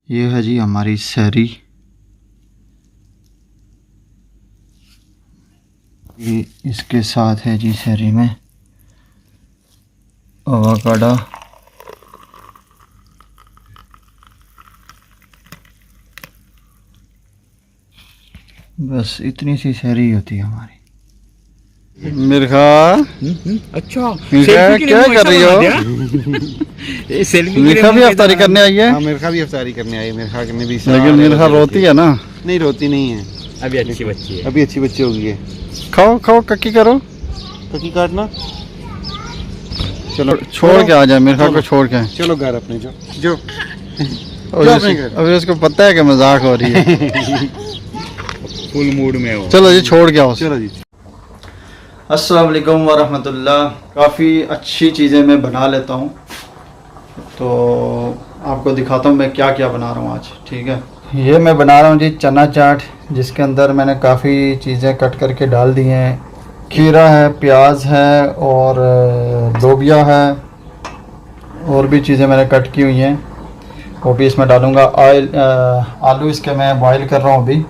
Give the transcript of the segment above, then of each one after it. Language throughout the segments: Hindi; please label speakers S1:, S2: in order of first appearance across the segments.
S1: ये है जी हमारी सहरी। ये इसके साथ है जी सहरी में अवाकाडो, बस इतनी सी सहरी होती है हमारी। मिर्खा,
S2: अच्छा
S1: मिर्खा क्या कर रही हो? मिर्खा भी अफ्तारी करने आई है।
S3: हाँ, मिर्खा भी अफ्तारी करने आई है। मिर्खा ने भी
S1: लेकिन मिर्खा रोती है ना?
S3: नहीं, रोती नहीं है,
S2: अभी अच्छी बच्ची है।
S3: अभी अच्छी बच्ची हो गई है।
S1: खाओ खाओ, कक्की करो,
S3: ककी काटना।
S1: चलो छोड़ के आ जाए मिर्खा को, छोड़ के।
S3: चलो घर अपने जो
S1: अभी उसको पता है कि मजाक हो रही है।
S2: फुल मूड में हो।
S1: चलो जी छोड़ के आओ।
S3: चलो जी।
S1: अस्सलाम वालेकुम वरहमतुल्लाह। काफ़ी अच्छी चीज़ें मैं बना लेता हूँ, तो आपको दिखाता हूँ मैं क्या क्या बना रहा हूँ आज। ठीक है, ये मैं बना रहा हूँ जी चना चाट, जिसके अंदर मैंने काफ़ी चीज़ें कट करके डाल दी हैं। खीरा है, प्याज है और लोबिया है, और भी चीज़ें मैंने कट की हुई हैं, वो भी इसमें डालूँगा। आलू इसके मैं बॉयल कर रहा हूँ अभी।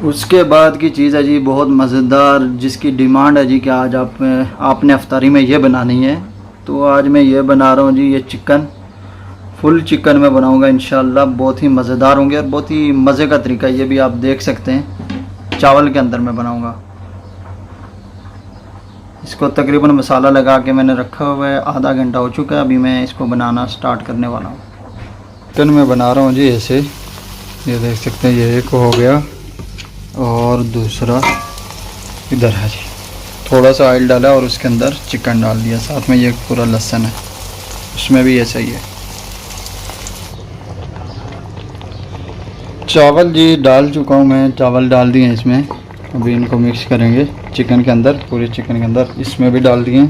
S1: उसके बाद की चीज़ है जी बहुत मज़ेदार, जिसकी डिमांड है जी कि आज आपने अफ्तारी में ये बनानी है, तो आज मैं ये बना रहा हूँ जी। ये चिकन, फुल चिकन में बनाऊँगा इंशाल्लाह। बहुत ही मज़ेदार होंगे और बहुत ही मज़े का तरीका ये भी आप देख सकते हैं। चावल के अंदर मैं बनाऊँगा इसको। तकरीबन मसाला लगा के मैंने रखा हुआ है, आधा घंटा हो चुका है। अभी मैं इसको बनाना स्टार्ट करने वाला हूँ। चिकन मैं बना रहा हूँ जी ऐसे, ये देख सकते हैं। ये एक हो गया और दूसरा इधर है जी। थोड़ा सा ऑयल डाला और उसके अंदर चिकन डाल दिया, साथ में ये पूरा लहसुन है, उसमें भी ऐसा ही है। चावल जी डाल चुका हूँ मैं, चावल डाल दिए इसमें। अभी इनको मिक्स करेंगे चिकन के अंदर, पूरे चिकन के अंदर। इसमें भी डाल दिए,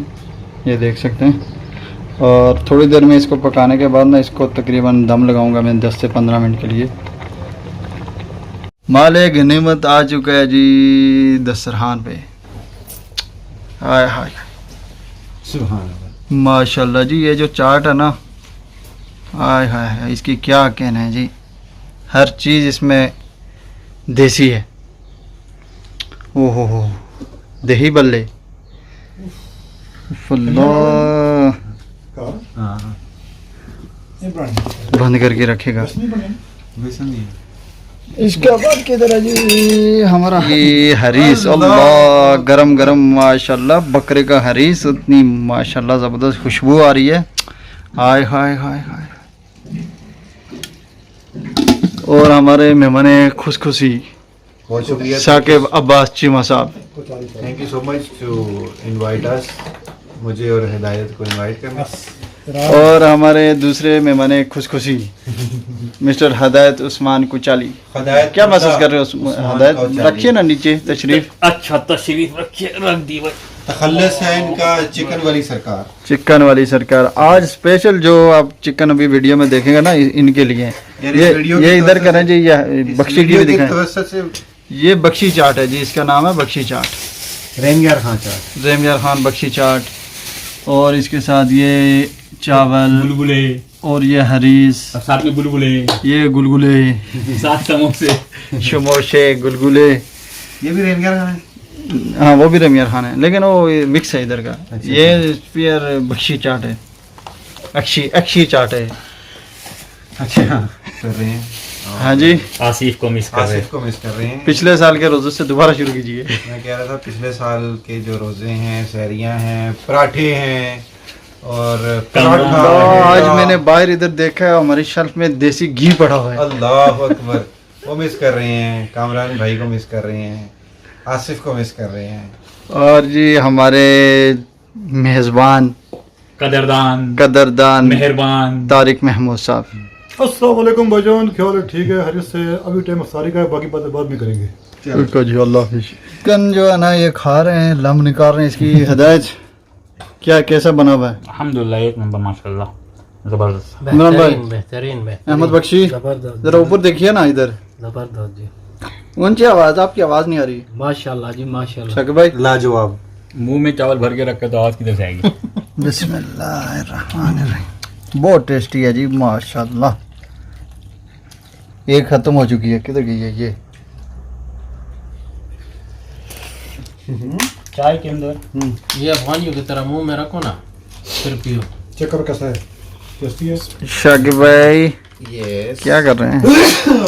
S1: ये देख सकते हैं। और थोड़ी देर में इसको पकाने के बाद ना, इसको तकरीबन दम लगाऊंगा मैं 10 से 15 मिनट के लिए। माले गनीमत आ चुका है जी दस्तरखान पे। हाय हाय
S3: सुभान अल्लाह,
S1: माशाल्लाह जी। ये जो चाट है ना, हाय हाय हाय, इसकी क्या कहना है जी। हर चीज़ इसमें देसी है। ओहो हो, दही बल्ले बंद करके रखेगा। इसके बाद किधर है जी हमारा ये हरीस। अल्लाह, गरम गरम माशाल्लाह बकरे का हरीस। उतनी माशाल्लाह ज़बरदस्त खुशबू आ रही है। हाय हाय हाय हाय। और हमारे मेहमान खुशखुशी
S3: बहुत शुक्रिया
S1: साकिब अब्बास चीमा साहब।
S3: Thank you so much to invite us, मुझे और हिदायत को इनवाइट करना।
S1: और हमारे दूसरे मेहमान खुशखुशी मिस्टर हदायत उस्मान कुचाली। क्या मैसेज कर रहे हो हदायत? रखिए ना नीचे तशरीफ।
S2: अच्छा तशरीफ रखिए, रख दी भाई।
S3: तखल्लुस है इनका चिकन वाली सरकार।
S1: चिकन वाली सरकार आज स्पेशल, जो आप चिकन अभी वीडियो में देखेंगे ना, इनके लिए ये इधर करें जी। ये बख्शी की भी दिखाएं। ये बख्शी चाट है जी, इसका नाम है बख्शी चाट,
S3: रेमयार खान चाट,
S1: रेमयार खान बख्शी चाट। और इसके साथ ये चावल,
S2: बुलबुले,
S1: और ये हरीस,
S2: साथ में बुलबुले,
S1: ये गुलगुले,
S2: साथ समोसे,
S1: शमोशे, गुलगुले।
S3: ये भी रेमयार खान है।
S1: हाँ वो भी रेमयार खान है, लेकिन वो मिक्स है इधर का। ये फिर बख्शी चाट है, अक्षी चाट है।
S3: अच्छा कर रहे हैं।
S1: हाँ जी,
S2: आसिफ को मिस कर रहे
S3: आसिफ को मिस कर रहे हैं।
S1: पिछले साल के रोज़े से दोबारा शुरू कीजिए।
S3: मैं कह रहा था पिछले साल के जो रोजे हैं, सहरियां हैं, पराठे हैं और पराठा
S1: आज
S3: है।
S1: मैंने बाहर इधर देखा है, हमारी शेल्फ में देसी घी पड़ा हुआ है।
S3: अल्लाह अकबर, वो मिस कर रहे हैं। कामरान भाई को मिस कर रहे हैं, आसिफ को मिस कर रहे हैं।
S1: और जी हमारे मेज़बान कदरदान
S2: मेहरबान
S1: तारिक महमूद साहब।
S4: अस्सलाम वालेकुम भाईजान, ख्याल है? ठीक है, हरीस से अभी टाइम अफ्तारी का है, बाकी बातें बाद में करेंगे।
S1: बिल्कुल जी, अल्लाह हाफिज़। चिकन जो है ना ये खा रहे हैं, लम निकाल रहे हैं। इसकी हिदायत क्या, कैसा बना हुआ है?
S2: अल्हम्दुलिल्लाह, एक नंबर माशाल्लाह, जबरदस्त।
S1: इमरान भाई,
S5: बेहतरीन
S1: अहमद बख्शी, जरा ऊपर देखिए ना इधर।
S5: जबरदस्त जी,
S1: ऊंची आवाज, आपकी आवाज नहीं आ रही।
S5: माशाल्लाह जी माशाल्लाह।
S1: शक भाई,
S3: लाजवाब।
S2: मुंह में चावल भर के रखे तो आवाज किधर से आएगी?
S1: बिस्मिल्लाहिर्रहमानिर्रहीम। बहुत टेस्टी है जी माशाल्लाह। ये खत्म हो चुकी है, किधर गई है ये?
S2: चाय के अंदर
S5: ये अफगानियों की तरह मुंह में रखो ना, फिर पियो।
S4: चेक करो कैसा है, टेस्टी है।
S1: शाकिब भाई
S3: यस,
S1: क्या कर रहे हैं?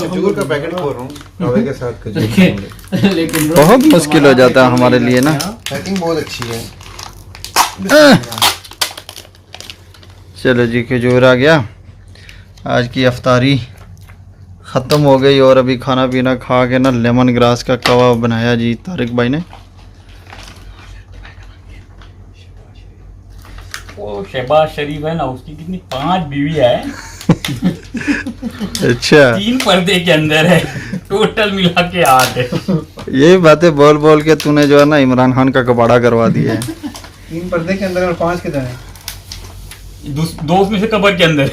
S3: खजूर का पैकेट खोल रहा हूँ रवे के साथ खजूर खाएंगे।
S5: लेकिन
S1: बहुत मुश्किल हो जाता है हमारे लिए ना।
S3: पैकिंग बहुत अच्छी है।
S1: चलो जी, खजूर आ गया। आज की अफ्तारी ख़त्म हो गई और अभी खाना पीना खा के ना लेमन ग्रास का कबाब बनाया जी तारिक भाई ने।
S2: वो शहबाज शरीफ है ना, उसकी कितनी 5 बीवी है।
S1: अच्छा,
S2: 3 पर्दे के अंदर है, टोटल मिला के 8 है।
S1: ये बातें बोल बोल के तूने जो है ना इमरान खान का कबाड़ा करवा दिया है।
S3: 3 पर्दे के अंदर और 5 के दाने।
S2: दो उसमें से कबर के अंदर है।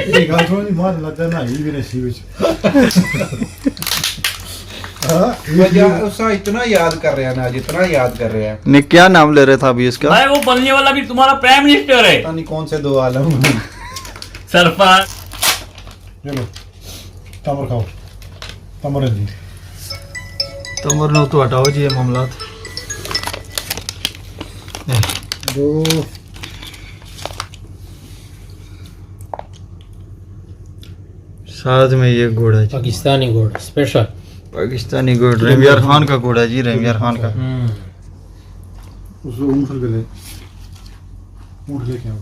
S4: ਇਹ ਗੱਲ ਸੁਣ ਨਹੀਂ ਮਾਰ ਲੱਗਦਾ ਨਾ ਹੀ ਵੀ ਨਸੀਬ ਵਿੱਚ।
S3: उसका इतना याद कर रहे हैं ना, आज इतना याद कर रहे हैं।
S1: ने क्या नाम ले रहे था अभी इसका?
S2: भाई वो बनने वाला भी तुम्हारा प्राइम मिनिस्टर है।
S3: पता नहीं कौन से 2 आलम।
S2: सरफराज
S4: चलो तमर खाओ, तमर जी।
S1: तमर नो तो हटाओ जी ये मामला।
S4: दो
S1: साथ में ये गुड़ है जी,
S5: पाकिस्तानी गुड़ स्पेशल।
S1: पाकिस्तानी गुड़, रमयार खान का गुड़ है जी, रमयार खान का।
S4: उसको ऊँट ले, ऊँट लेके आओ।